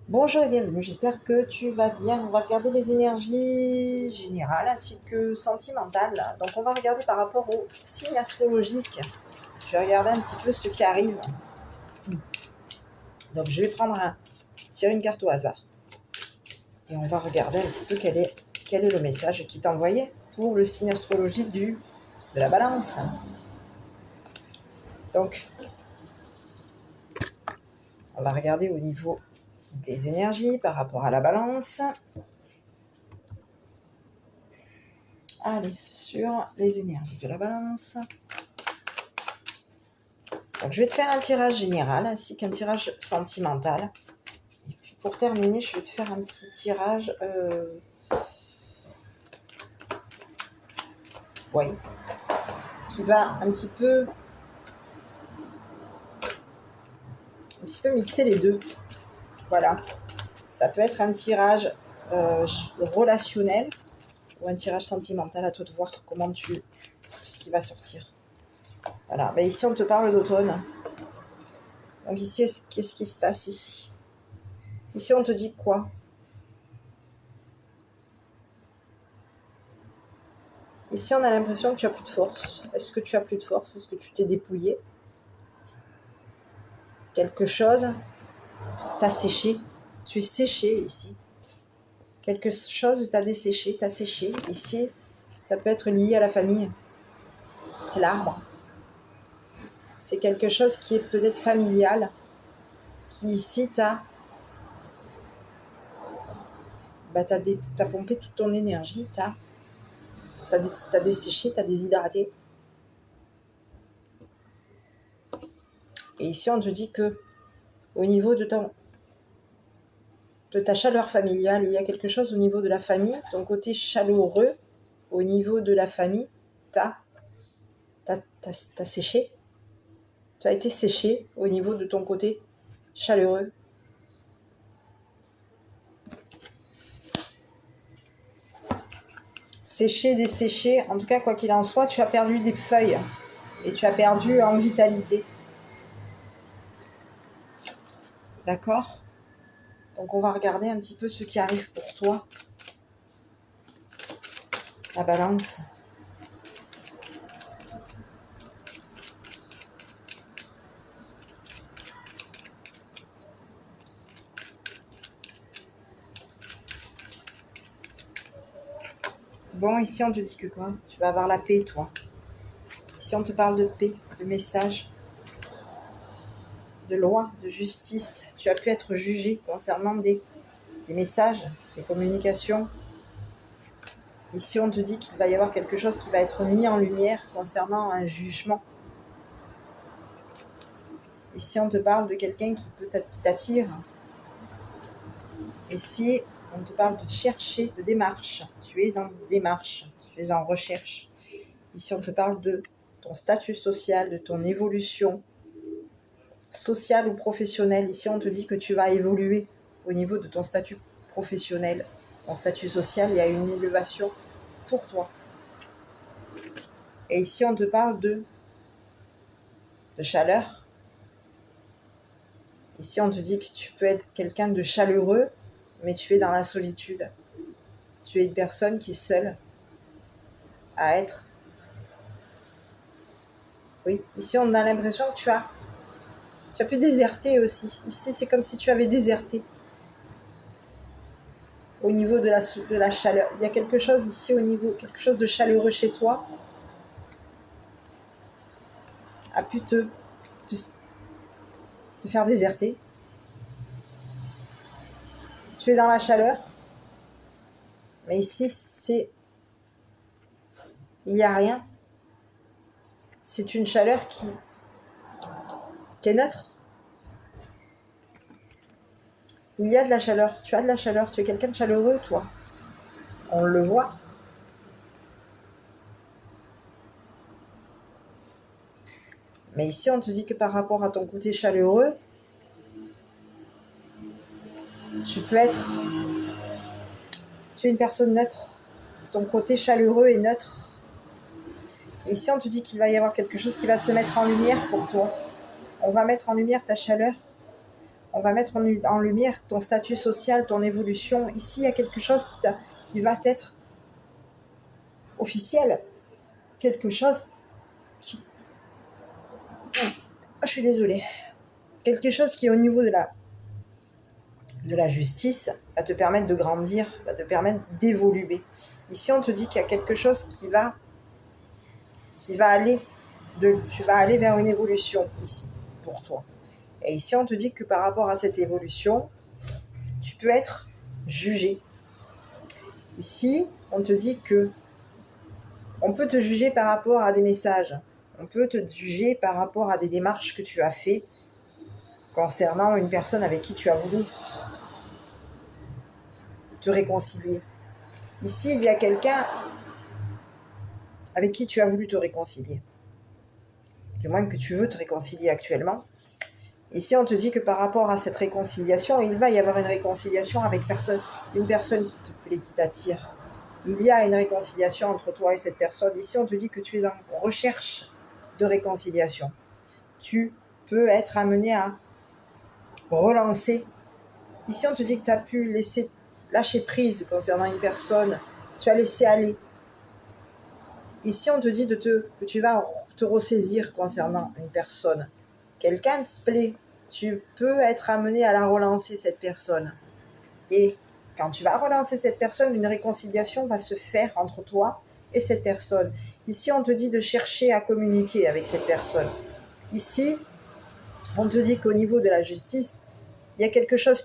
Bonjour et bienvenue, j'espère que tu vas bien. On va regarder les énergies générales ainsi que sentimentales. Donc on va regarder par rapport aux signes astrologiques. Je vais regarder un petit peu ce qui arrive. Donc je vais tirer une carte au hasard. Et on va regarder un petit peu quel est le message qui t'a envoyé pour le signe astrologique de la balance. Donc on va regarder au niveau des énergies par rapport à la balance. Allez, sur les énergies de la balance. Donc, je vais te faire un tirage général ainsi qu'un tirage sentimental. Et puis pour terminer, je vais te faire un petit tirage qui va un petit peu mixer les deux. Voilà. Ça peut être un tirage relationnel ou un tirage sentimental, à toi de voir ce qui va sortir. Voilà. Mais ici, on te parle d'automne. Donc ici, qu'est-ce qui se passe ici? Ici, on te dit quoi? Ici, on a l'impression que tu as plus de force. Est-ce que tu as plus de force? Est-ce que tu t'es dépouillé? Quelque chose t'a séché. Tu es séché ici. Quelque chose t'a desséché, t'a séché. Ici, ça peut être lié à la famille. C'est l'arbre. C'est quelque chose qui est peut-être familial, qui ici t'as pompé toute ton énergie, t'as desséché, t'as déshydraté. Et ici, on te dit que au niveau de ta chaleur familiale, il y a quelque chose au niveau de la famille, ton côté chaleureux, au niveau de la famille, t'as séché. Tu as été séché au niveau de ton côté chaleureux. Séché, desséché, en tout cas, quoi qu'il en soit, tu as perdu des feuilles et tu as perdu en vitalité. D'accord? Donc, on va regarder un petit peu ce qui arrive pour toi. La balance. Bon, ici, on te dit que quoi? Tu vas avoir la paix, toi. Ici, on te parle de paix, de message, de loi, de justice. Tu as pu être jugé concernant des messages, des communications. Ici, on te dit qu'il va y avoir quelque chose qui va être mis en lumière concernant un jugement. Ici, on te parle de quelqu'un qui t'attire. Ici, on te parle de chercher, de démarche. Tu es en démarche, tu es en recherche. Ici, on te parle de ton statut social, de ton évolution sociale ou professionnelle. Ici, on te dit que tu vas évoluer au niveau de ton statut professionnel, ton statut social. Il y a une élévation pour toi. Et ici, on te parle de chaleur. Ici, on te dit que tu peux être quelqu'un de chaleureux, mais tu es dans la solitude. Tu es une personne qui est seule à être. Oui, ici, on a l'impression que tu as pu déserter aussi. Ici, c'est comme si tu avais déserté au niveau de la chaleur. Il y a quelque chose ici au niveau, quelque chose de chaleureux chez toi a pu te faire déserter. Tu es dans la chaleur, mais ici, il n'y a rien. C'est une chaleur qui est neutre. Il y a de la chaleur, tu as de la chaleur, tu es quelqu'un de chaleureux, toi. On le voit. Mais ici, on te dit que par rapport à ton côté chaleureux, tu es une personne neutre. Ton côté chaleureux est neutre. Et ici, on te dit qu'il va y avoir quelque chose qui va se mettre en lumière pour toi. On va mettre en lumière ta chaleur. on va mettre en lumière ton statut social, ton évolution. Ici, il y a quelque chose qui va être officiel. Quelque chose qui... Je suis désolée. Quelque chose qui est au niveau de la justice va te permettre de grandir, va te permettre d'évoluer. Ici, on te dit qu'il y a quelque chose qui va aller tu vas aller vers une évolution ici, pour toi. Et ici, on te dit que par rapport à cette évolution, tu peux être jugé. Ici, on te dit que on peut te juger par rapport à des messages. On peut te juger par rapport à des démarches que tu as fait concernant une personne avec qui tu as voulu te réconcilier. Ici, il y a quelqu'un avec qui tu as voulu te réconcilier. Du moins que tu veux te réconcilier actuellement. Ici, on te dit que par rapport à cette réconciliation, il va y avoir une réconciliation avec une personne qui te plaît, qui t'attire. Il y a une réconciliation entre toi et cette personne. Ici, on te dit que tu es en recherche de réconciliation. Tu peux être amené à relancer. Ici, on te dit que tu as pu lâcher prise concernant une personne. Tu as laissé aller. Ici, on te dit que tu vas te ressaisir concernant une personne. Quelqu'un te plaît. Tu peux être amené à la relancer, cette personne. Et quand tu vas relancer cette personne, une réconciliation va se faire entre toi et cette personne. Ici, on te dit de chercher à communiquer avec cette personne. Ici, on te dit qu'au niveau de la justice, il y a quelque chose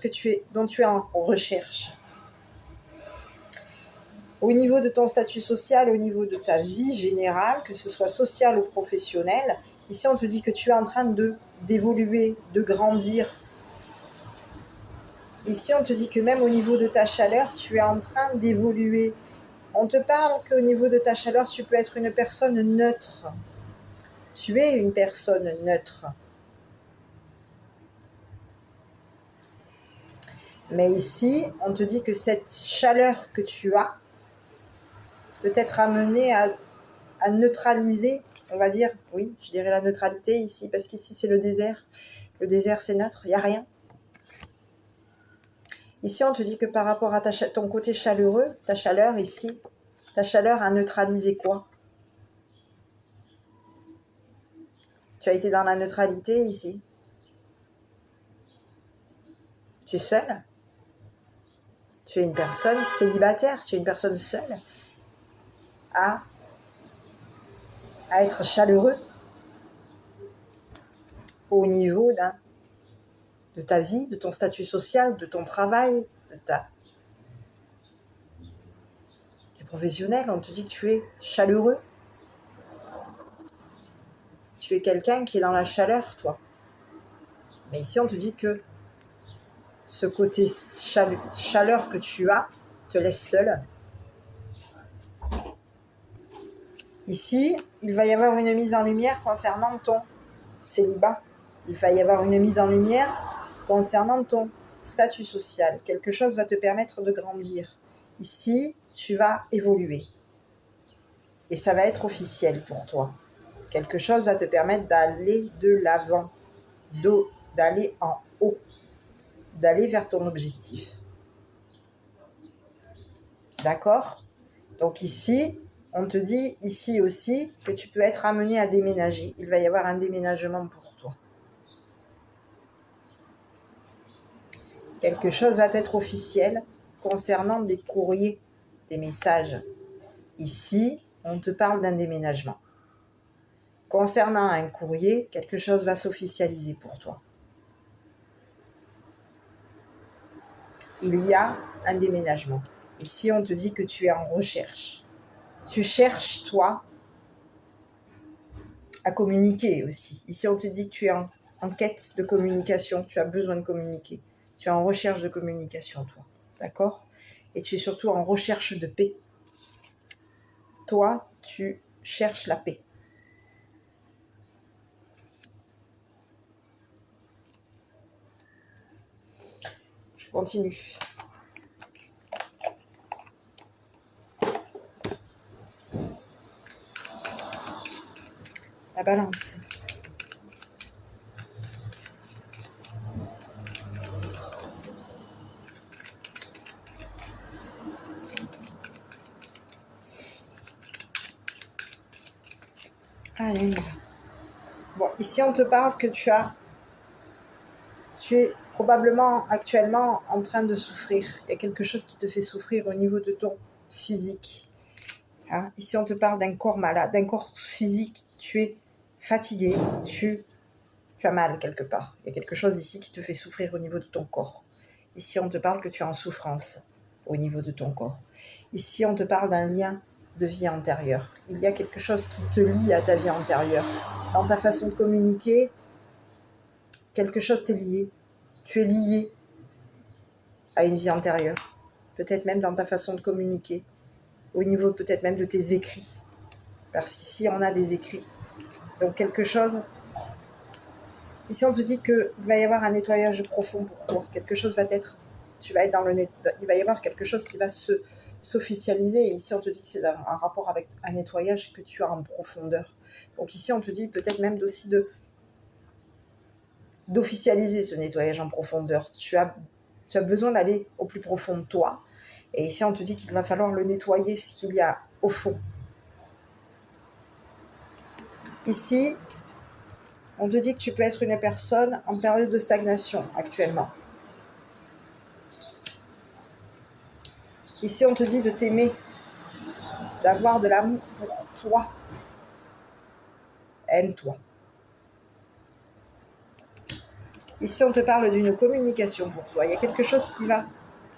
dont tu es en recherche. Au niveau de ton statut social, au niveau de ta vie générale, que ce soit sociale ou professionnelle, ici, on te dit que tu es en train d'évoluer, de grandir. Ici, on te dit que même au niveau de ta chaleur, tu es en train d'évoluer. On te parle qu'au niveau de ta chaleur, tu peux être une personne neutre. Tu es une personne neutre. Mais ici, on te dit que cette chaleur que tu as peut être amenée à neutraliser, on va dire, oui, je dirais la neutralité ici, parce qu'ici c'est le désert. Le désert, c'est neutre, il n'y a rien. Ici, on te dit que par rapport à ton côté chaleureux, ta chaleur ici, ta chaleur a neutralisé quoi? Tu as été dans la neutralité ici. Tu es seule. Tu es une personne célibataire, tu es une personne seule à être chaleureux au niveau de ta vie, de ton statut social, de ton travail, du professionnel. On te dit que tu es chaleureux. Tu es quelqu'un qui est dans la chaleur, toi. Mais ici, on te dit que ce côté chaleur que tu as te laisse seule. Ici, il va y avoir une mise en lumière concernant ton célibat. Il va y avoir une mise en lumière concernant ton statut social. Quelque chose va te permettre de grandir. Ici, tu vas évoluer. Et ça va être officiel pour toi. Quelque chose va te permettre d'aller de l'avant, d'aller en haut, d'aller vers ton objectif. D'accord? Donc ici, on te dit ici aussi que tu peux être amené à déménager. Il va y avoir un déménagement pour toi. Quelque chose va être officiel concernant des courriers, des messages. Ici, on te parle d'un déménagement. Concernant un courrier, quelque chose va s'officialiser pour toi. Il y a un déménagement. Ici, on te dit que tu es en recherche. Tu cherches, toi, à communiquer aussi. Ici, on te dit que tu es en quête de communication. Tu as besoin de communiquer. Tu es en recherche de communication, toi. D'accord? Et tu es surtout en recherche de paix. Toi, tu cherches la paix. Je continue. La balance. Allez, on y va. Bon, ici, on te parle que tu es probablement actuellement en train de souffrir. Il y a quelque chose qui te fait souffrir au niveau de ton physique. Hein? Ici, on te parle d'un corps malade, d'un corps physique. Tu es fatigué, tu as mal quelque part. Il y a quelque chose ici qui te fait souffrir au niveau de ton corps. Ici, on te parle que tu es en souffrance au niveau de ton corps. Ici, on te parle d'un lien de vie antérieure. Il y a quelque chose qui te lie à ta vie antérieure. Dans ta façon de communiquer, quelque chose t'est lié. Tu es lié à une vie antérieure. Peut-être même dans ta façon de communiquer. Au niveau peut-être même de tes écrits. Parce qu'ici, on a des écrits. Donc quelque chose... Ici, on te dit qu'il va y avoir un nettoyage profond pour toi. Quelque chose va être... Tu vas être dans le net... Il va y avoir quelque chose qui va s'officialiser. Et ici, on te dit que c'est un rapport avec un nettoyage que tu as en profondeur. Donc ici, on te dit peut-être même aussi d'officialiser ce nettoyage en profondeur. Tu as besoin d'aller au plus profond de toi. Et ici, on te dit qu'il va falloir le nettoyer, ce qu'il y a au fond. Ici, on te dit que tu peux être une personne en période de stagnation actuellement. Ici, on te dit de t'aimer, d'avoir de l'amour pour toi. Aime-toi. Ici, on te parle d'une communication pour toi. Il y a quelque chose qui va...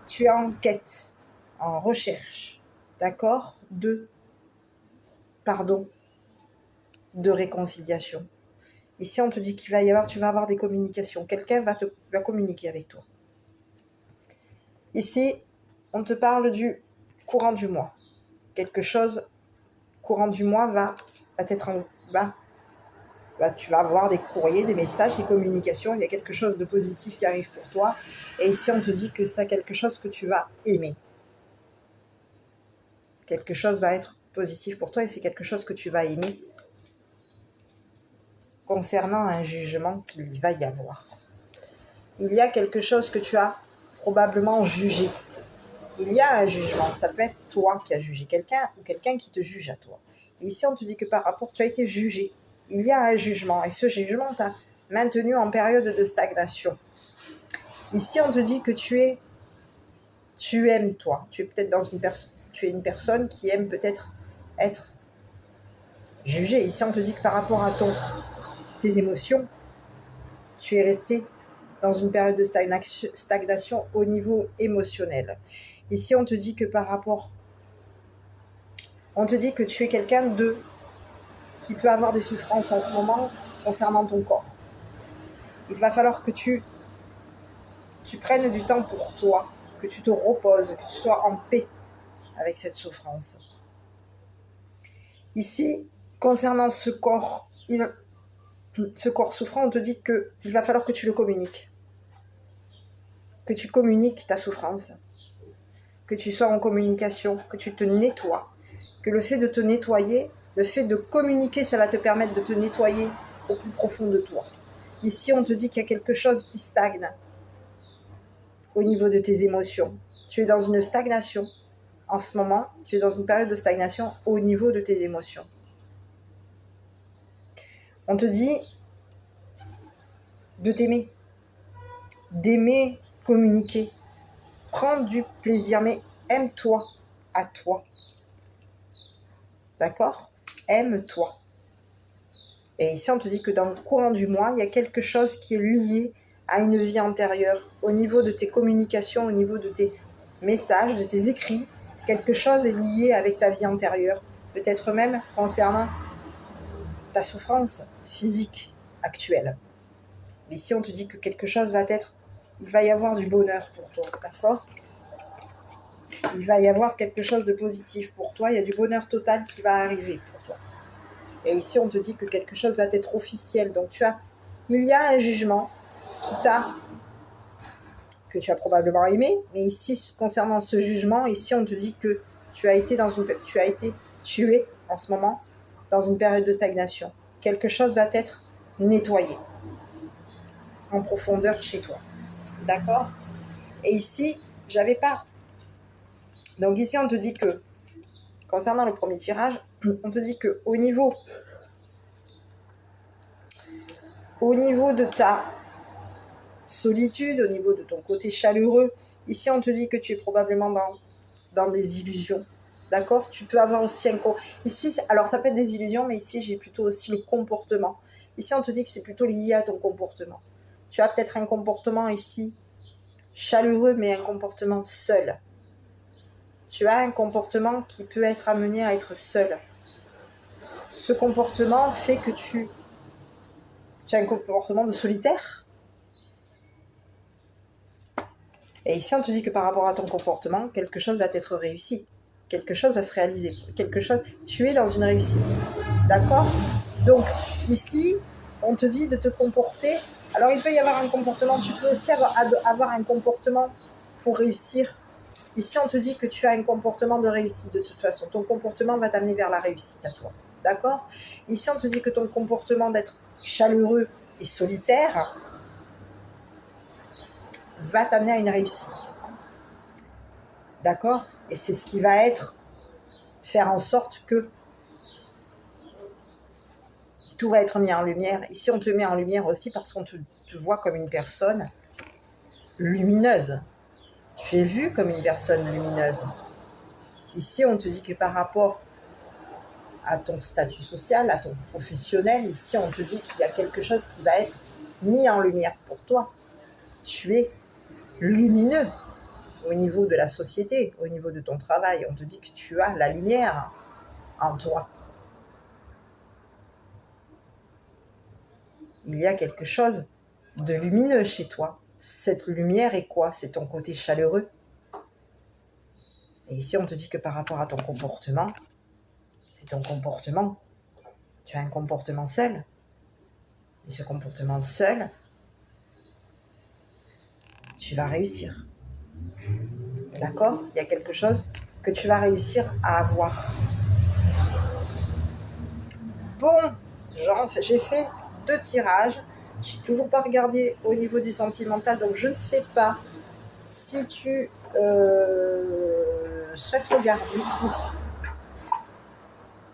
Tu es en quête, en recherche, d'accord, de pardon, de réconciliation. Ici, on te dit qu'il va y avoir, tu vas avoir des communications. Quelqu'un va communiquer avec toi. Ici, on te parle du courant du mois. Quelque chose, courant du mois tu vas avoir des courriers, des messages, des communications. Il y a quelque chose de positif qui arrive pour toi. Et ici, on te dit que c'est quelque chose que tu vas aimer. Quelque chose va être positif pour toi et c'est quelque chose que tu vas aimer concernant un jugement qu'il va y avoir. Il y a quelque chose que tu as probablement jugé. Il y a un jugement. Ça peut être toi qui as jugé quelqu'un ou quelqu'un qui te juge à toi. Et ici, on te dit que par rapport, tu as été jugé. Il y a un jugement et ce jugement t'a maintenu en période de stagnation. Ici, on te dit que tu aimes toi. Tu es peut-être tu es une personne qui aime peut-être être jugée. Ici, on te dit que par rapport à tes émotions, tu es resté dans une période de stagnation au niveau émotionnel. Ici, on te dit que on te dit que tu es quelqu'un qui peut avoir des souffrances en ce moment concernant ton corps. Il va falloir que tu prennes du temps pour toi, que tu te reposes, que tu sois en paix avec cette souffrance. Ici, concernant ce corps souffrant, on te dit qu'il va falloir que tu le communiques. Que tu communiques ta souffrance. Que tu sois en communication, que tu te nettoies. Que le fait de te nettoyer, le fait de communiquer, ça va te permettre de te nettoyer au plus profond de toi. Ici, on te dit qu'il y a quelque chose qui stagne au niveau de tes émotions. Tu es dans une stagnation. En ce moment, tu es dans une période de stagnation au niveau de tes émotions. On te dit de t'aimer, d'aimer communiquer, prendre du plaisir, mais aime-toi à toi. D'accord ? Aime-toi. Et ici, on te dit que dans le courant du mois, il y a quelque chose qui est lié à une vie antérieure, au niveau de tes communications, au niveau de tes messages, de tes écrits. Quelque chose est lié avec ta vie antérieure, peut-être même concernant ta souffrance physique actuelle. Mais ici, on te dit que quelque chose il va y avoir du bonheur pour toi, d'accord ? Il va y avoir quelque chose de positif pour toi, il y a du bonheur total qui va arriver pour toi. Et ici, on te dit que quelque chose va être officiel. Donc, il y a un jugement que tu as probablement aimé. Mais ici, concernant ce jugement, ici, on te dit que tu es en ce moment dans une période de stagnation. Quelque chose va être nettoyé en profondeur chez toi. D'accord ? Et ici, j'avais pas. Donc ici, on te dit que, concernant le premier tirage, on te dit qu'au niveau Au niveau de ta solitude, au niveau de ton côté chaleureux, ici on te dit que tu es probablement dans des illusions. D'accord? Tu peux avoir aussi ici, alors ça peut être des illusions, mais ici j'ai plutôt aussi le comportement. Ici on te dit que c'est plutôt lié à ton comportement. Tu as peut-être un comportement ici chaleureux, mais un comportement seul. Tu as un comportement qui peut être amené à être seul. Ce comportement fait que tu as un comportement de solitaire. Et ici, on te dit que par rapport à ton comportement, quelque chose va être réussi. Quelque chose va se réaliser. Tu es dans une réussite. D'accord? Donc, ici, on te dit de te comporter. Alors, il peut y avoir un comportement. Tu peux aussi avoir un comportement pour réussir. Ici, on te dit que tu as un comportement de réussite de toute façon. Ton comportement va t'amener vers la réussite à toi. D'accord? Ici, on te dit que ton comportement d'être chaleureux et solitaire va t'amener à une réussite. D'accord? Et c'est ce qui va faire en sorte que tout va être mis en lumière. Ici, on te met en lumière aussi parce qu'on te voit comme une personne lumineuse. Tu es vu comme une personne lumineuse. Ici, on te dit que par rapport à ton statut social, à ton professionnel, ici, on te dit qu'il y a quelque chose qui va être mis en lumière pour toi. Tu es lumineux au niveau de la société, au niveau de ton travail. On te dit que tu as la lumière en toi. Il y a quelque chose de lumineux chez toi. Cette lumière est quoi? C'est ton côté chaleureux. Et ici, on te dit que par rapport à ton comportement, c'est ton comportement. Tu as un comportement seul. Et ce comportement seul, tu vas réussir. D'accord? Il y a quelque chose que tu vas réussir à avoir. Bon, j'ai fait 2 tirages. J'ai toujours pas regardé au niveau du sentimental, donc je ne sais pas si tu souhaites regarder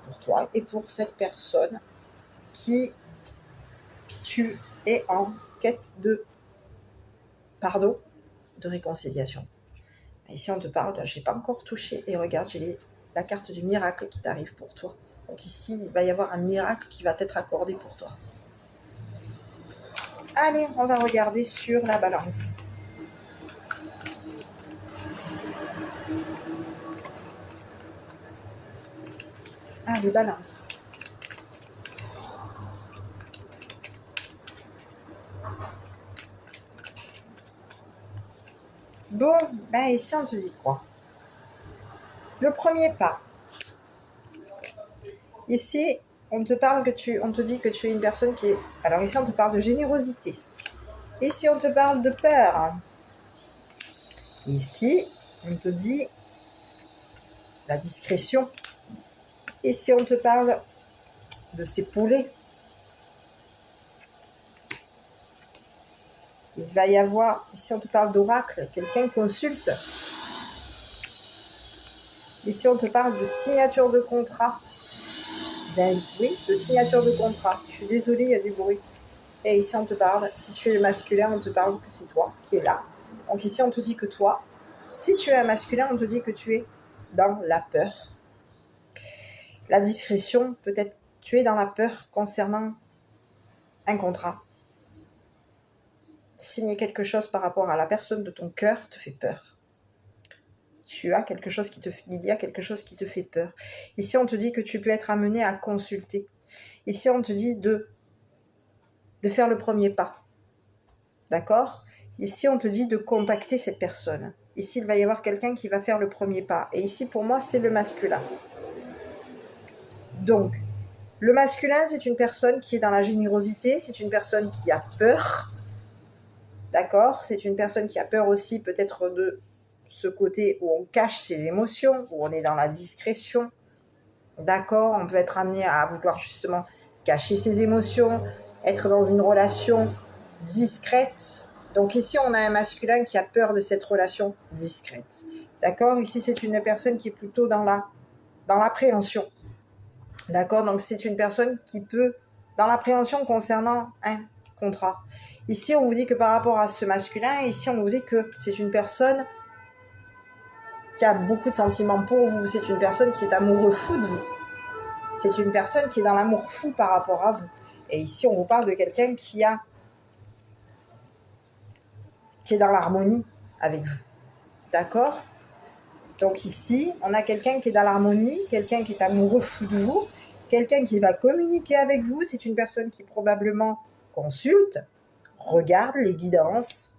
pour toi et pour cette personne qui tu es en quête de pardon, de réconciliation. Ici, on te parle, je n'ai pas encore touché, et regarde, j'ai la carte du miracle qui t'arrive pour toi. Donc ici, il va y avoir un miracle qui va t'être accordé pour toi. Allez, on va regarder sur la balance. Allez, balance. Bon, ben ici, on te dit quoi? Le premier pas. Ici, on te dit que tu es une personne qui est... Alors ici, on te parle de générosité. Ici, on te parle de peur. Ici, on te dit la discrétion. Ici, on te parle de s'épauler. Il va y avoir, ici, on te parle d'oracle. Quelqu'un consulte. Ici, on te parle de signature de contrat. Oui, de signature de contrat. Je suis désolée, il y a du bruit. Et ici, on te parle, si tu es masculin, on te parle que c'est toi qui es là. Donc ici, on te dit que toi, si tu es un masculin, on te dit que tu es dans la peur. La discrétion, peut-être, tu es dans la peur concernant un contrat. Signer quelque chose par rapport à la personne de ton cœur te fait peur. Il y a quelque chose qui te fait peur. Ici, on te dit que tu peux être amené à consulter. Ici, on te dit de faire le premier pas. D'accord? Ici, on te dit de contacter cette personne. Ici, il va y avoir quelqu'un qui va faire le premier pas. Et ici, pour moi, c'est le masculin. Donc, le masculin, c'est une personne qui est dans la générosité. C'est une personne qui a peur. D'accord? C'est une personne qui a peur aussi peut-être de ce côté où on cache ses émotions, où on est dans la discrétion. D'accord? On peut être amené à vouloir justement cacher ses émotions, être dans une relation discrète. Donc ici, on a un masculin qui a peur de cette relation discrète. D'accord? Ici, c'est une personne qui est plutôt dans l'appréhension. D'accord? Donc c'est une personne qui peut, dans l'appréhension concernant un contrat. Ici, on vous dit que par rapport à ce masculin, ici, on vous dit que c'est une personne qui a beaucoup de sentiments pour vous. C'est une personne qui est amoureux fou de vous. C'est une personne qui est dans l'amour fou par rapport à vous. Et ici, on vous parle de quelqu'un qui est dans l'harmonie avec vous. D'accord ? Donc ici, on a quelqu'un qui est dans l'harmonie, quelqu'un qui est amoureux fou de vous, quelqu'un qui va communiquer avec vous. C'est une personne qui probablement consulte, regarde les guidances,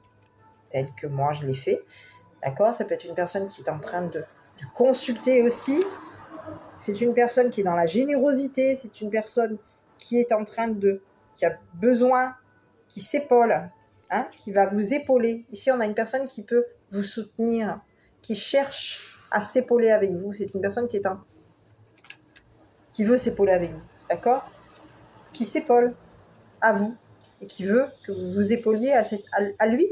telles que moi je l'ai fait. D'accord ? Ça peut être une personne qui est en train de consulter aussi. C'est une personne qui est dans la générosité. C'est une personne qui est en train qui a besoin, qui s'épaule, qui va vous épauler. Ici, on a une personne qui peut vous soutenir, qui cherche à s'épauler avec vous. C'est une personne qui veut s'épauler avec vous. D'accord ? Qui s'épaule à vous et qui veut que vous vous épauliez à lui.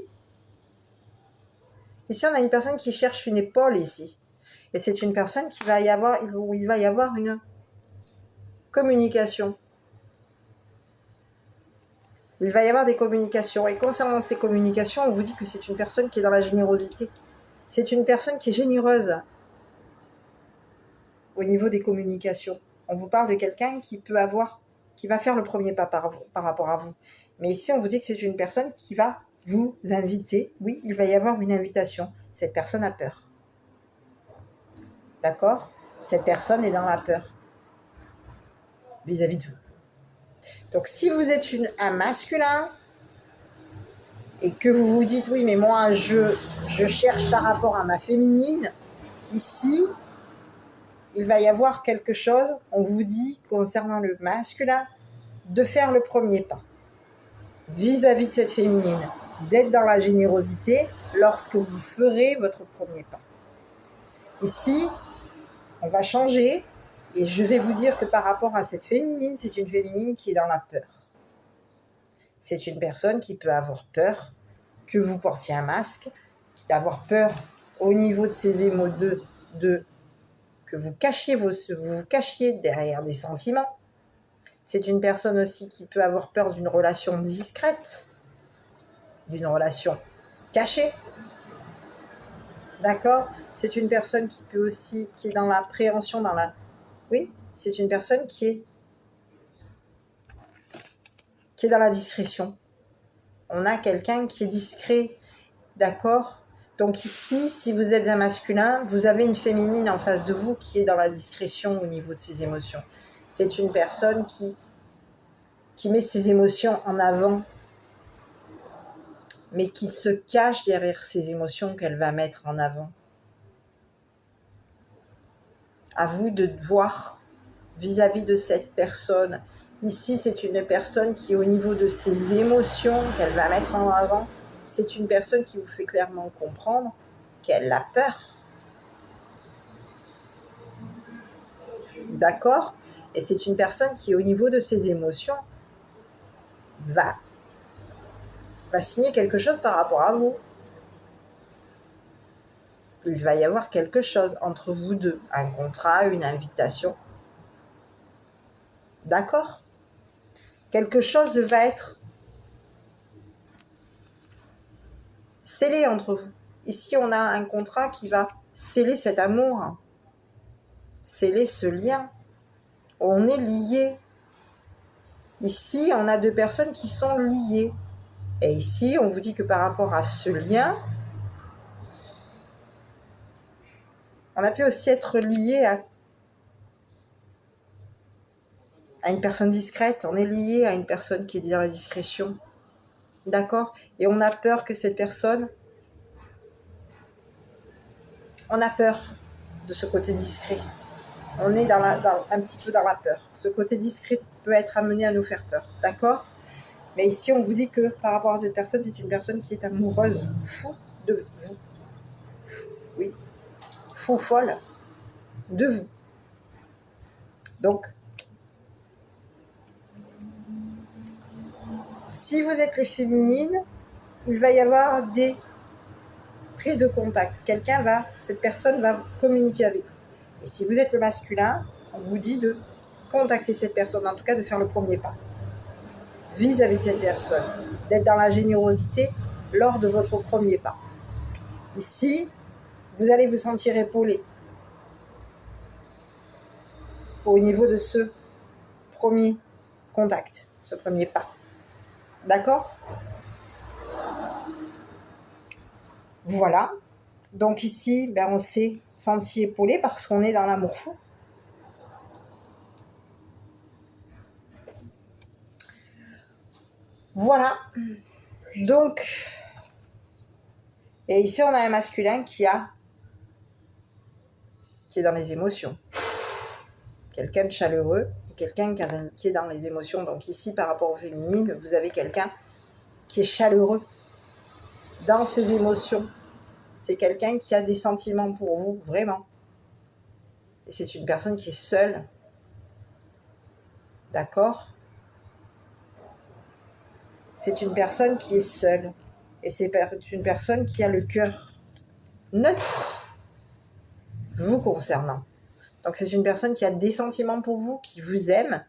Ici, on a une personne qui cherche une épaule ici. Et c'est une personne où il va y avoir une communication. Il va y avoir des communications. Et concernant ces communications, on vous dit que c'est une personne qui est dans la générosité. C'est une personne qui est généreuse au niveau des communications. On vous parle de quelqu'un qui va faire le premier pas par rapport à vous. Mais ici, on vous dit que c'est une personne qui va vous inviter. Oui, il va y avoir une invitation. Cette personne a peur. D'accord ? Cette personne est dans la peur vis-à-vis de vous. Donc, si vous êtes un masculin et que vous vous dites, oui, mais moi, je cherche par rapport à ma féminine, ici, il va y avoir quelque chose, on vous dit, concernant le masculin, de faire le premier pas vis-à-vis de cette féminine, d'être dans la générosité lorsque vous ferez votre premier pas. Ici, on va changer et je vais vous dire que par rapport à cette féminine, c'est une féminine qui est dans la peur. C'est une personne qui peut avoir peur que vous portiez un masque, d'avoir peur au niveau de ses émotions, que vous cachiez derrière des sentiments. C'est une personne aussi qui peut avoir peur d'une relation discrète, d'une relation cachée. D'accord ? C'est une personne qui est dans l'appréhension, oui, c'est une personne qui est dans la discrétion. On a quelqu'un qui est discret, d'accord ? Donc ici, si vous êtes un masculin, vous avez une féminine en face de vous qui est dans la discrétion au niveau de ses émotions. C'est une personne qui met ses émotions en avant, mais qui se cache derrière ses émotions qu'elle va mettre en avant. À vous de voir vis-à-vis de cette personne. Ici, c'est une personne qui, au niveau de ses émotions qu'elle va mettre en avant, c'est une personne qui vous fait clairement comprendre qu'elle a peur. D'accord ? Et c'est une personne qui, au niveau de ses émotions, va signer quelque chose par rapport à vous. Il va y avoir quelque chose entre vous deux, un contrat, une invitation. D'accord ? Quelque chose va être scellé entre vous. Ici, on a un contrat qui va sceller cet amour, sceller ce lien. On est liés. Ici, on a deux personnes qui sont liées. Et ici, on vous dit que par rapport à ce lien, on a pu aussi être lié à une personne discrète. On est lié à une personne qui est dans la discrétion. D'accord ? Et on a peur que cette personne... On a peur de ce côté discret. On est un petit peu dans la peur. Ce côté discret peut être amené à nous faire peur. D'accord ? Mais ici, on vous dit que par rapport à cette personne, c'est une personne qui est amoureuse, fou de vous. Oui, fou, folle de vous. Donc, si vous êtes les féminines, il va y avoir des prises de contact. Cette personne va communiquer avec vous. Et si vous êtes le masculin, on vous dit de contacter cette personne, en tout cas de faire le premier pas. vis-à-vis de cette personne, d'être dans la générosité lors de votre premier pas. Ici, vous allez vous sentir épaulé au niveau de ce premier contact, ce premier pas. D'accord ? Voilà. Donc ici, on s'est senti épaulé parce qu'on est dans l'amour fou. Voilà. Donc, et ici, on a un masculin qui est dans les émotions. Quelqu'un de chaleureux et quelqu'un qui est dans les émotions. Donc ici, par rapport au féminin, vous avez quelqu'un qui est chaleureux dans ses émotions. C'est quelqu'un qui a des sentiments pour vous, vraiment. Et c'est une personne qui est seule. D'accord ? C'est une personne qui est seule. Et c'est une personne qui a le cœur neutre vous concernant. Donc c'est une personne qui a des sentiments pour vous, qui vous aime,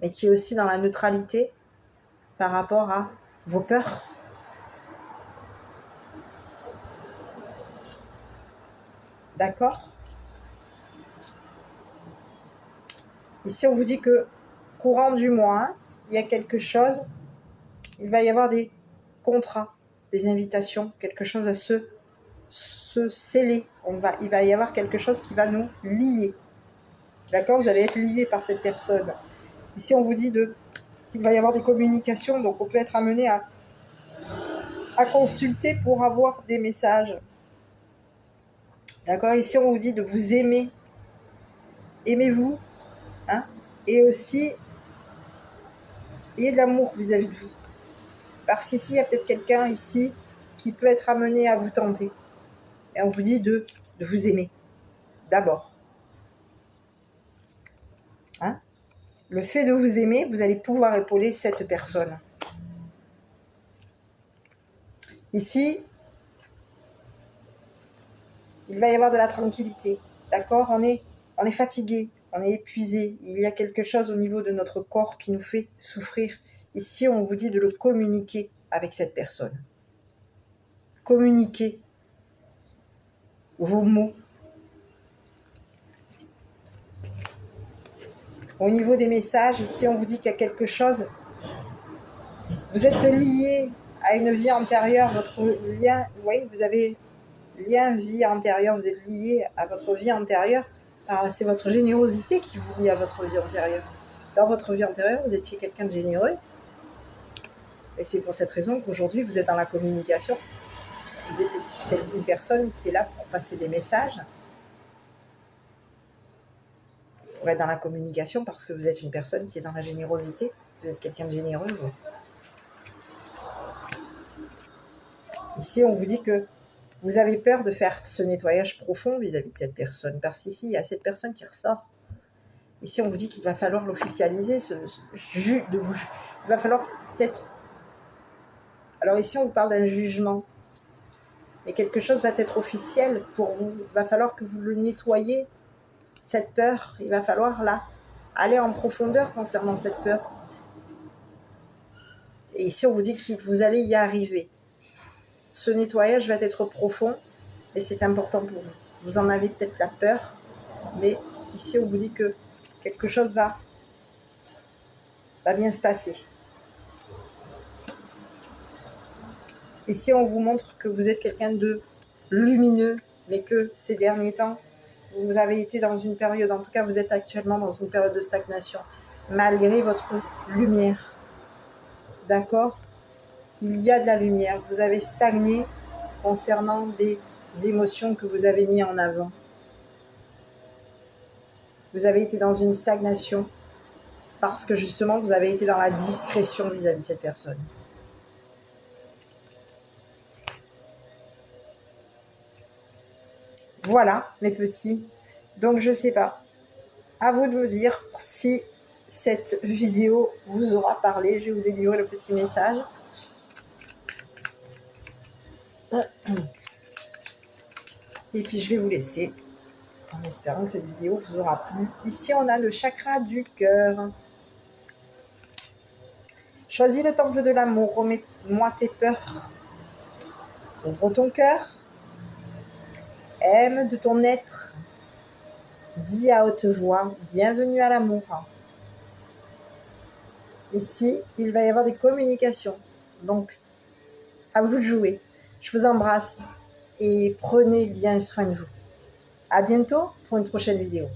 mais qui est aussi dans la neutralité par rapport à vos peurs. D'accord ? Ici, on vous dit que courant du mois, il y a quelque chose, il va y avoir des contrats, des invitations, quelque chose à se sceller. Il va y avoir quelque chose qui va nous lier. D'accord ? Vous allez être liés par cette personne. Ici, on vous dit qu'il va y avoir des communications, donc on peut être amené à consulter pour avoir des messages. D'accord ? Ici, on vous dit de vous aimer. Aimez-vous. Hein ? Et aussi, ayez de l'amour vis-à-vis de vous. Parce qu'ici, il y a peut-être quelqu'un ici qui peut être amené à vous tenter. Et on vous dit de vous aimer. D'abord. Hein ? Le fait de vous aimer, vous allez pouvoir épauler cette personne. Ici, il va y avoir de la tranquillité. D'accord ? On est fatigué, on est épuisé. Il y a quelque chose au niveau de notre corps qui nous fait souffrir. Ici, on vous dit de le communiquer avec cette personne. Communiquez vos mots. Au niveau des messages, ici, on vous dit qu'il y a quelque chose. Vous êtes lié à une vie antérieure, votre lien, oui, vous avez lien vie antérieure, vous êtes lié à votre vie antérieure. C'est votre générosité qui vous lie à votre vie antérieure. Dans votre vie antérieure, vous étiez quelqu'un de généreux. Et c'est pour cette raison qu'aujourd'hui, vous êtes dans la communication. Vous êtes une personne qui est là pour passer des messages. Pour être dans la communication parce que vous êtes une personne qui est dans la générosité. Vous êtes quelqu'un de généreux. Ici, on vous dit que vous avez peur de faire ce nettoyage profond vis-à-vis de cette personne. Parce qu'ici, il y a cette personne qui ressort. Ici, on vous dit qu'il va falloir l'officialiser. Il va falloir peut-être... Alors ici, on vous parle d'un jugement. Mais quelque chose va être officiel pour vous. Il va falloir que vous le nettoyiez, cette peur. Il va falloir là aller en profondeur concernant cette peur. Et ici, on vous dit que vous allez y arriver. Ce nettoyage va être profond, mais c'est important pour vous. Vous en avez peut-être la peur, mais ici, on vous dit que quelque chose va bien se passer. Ici, on vous montre que vous êtes quelqu'un de lumineux, mais que ces derniers temps, vous avez été dans une période, en tout cas, vous êtes actuellement dans une période de stagnation, malgré votre lumière. D'accord ? Il y a de la lumière. Vous avez stagné concernant des émotions que vous avez mis en avant. Vous avez été dans une stagnation parce que justement, vous avez été dans la discrétion vis-à-vis de cette personne. Voilà, mes petits. Donc, je ne sais pas. À vous de me dire si cette vidéo vous aura parlé. Je vais vous délivrer le petit message. Et puis, je vais vous laisser en espérant que cette vidéo vous aura plu. Ici, on a le chakra du cœur. Choisis le temple de l'amour, remets-moi tes peurs. Ouvre ton cœur. Aime de ton être. Dis à haute voix, bienvenue à l'amour. Ici, il va y avoir des communications. Donc, à vous de jouer. Je vous embrasse et prenez bien soin de vous. À bientôt pour une prochaine vidéo.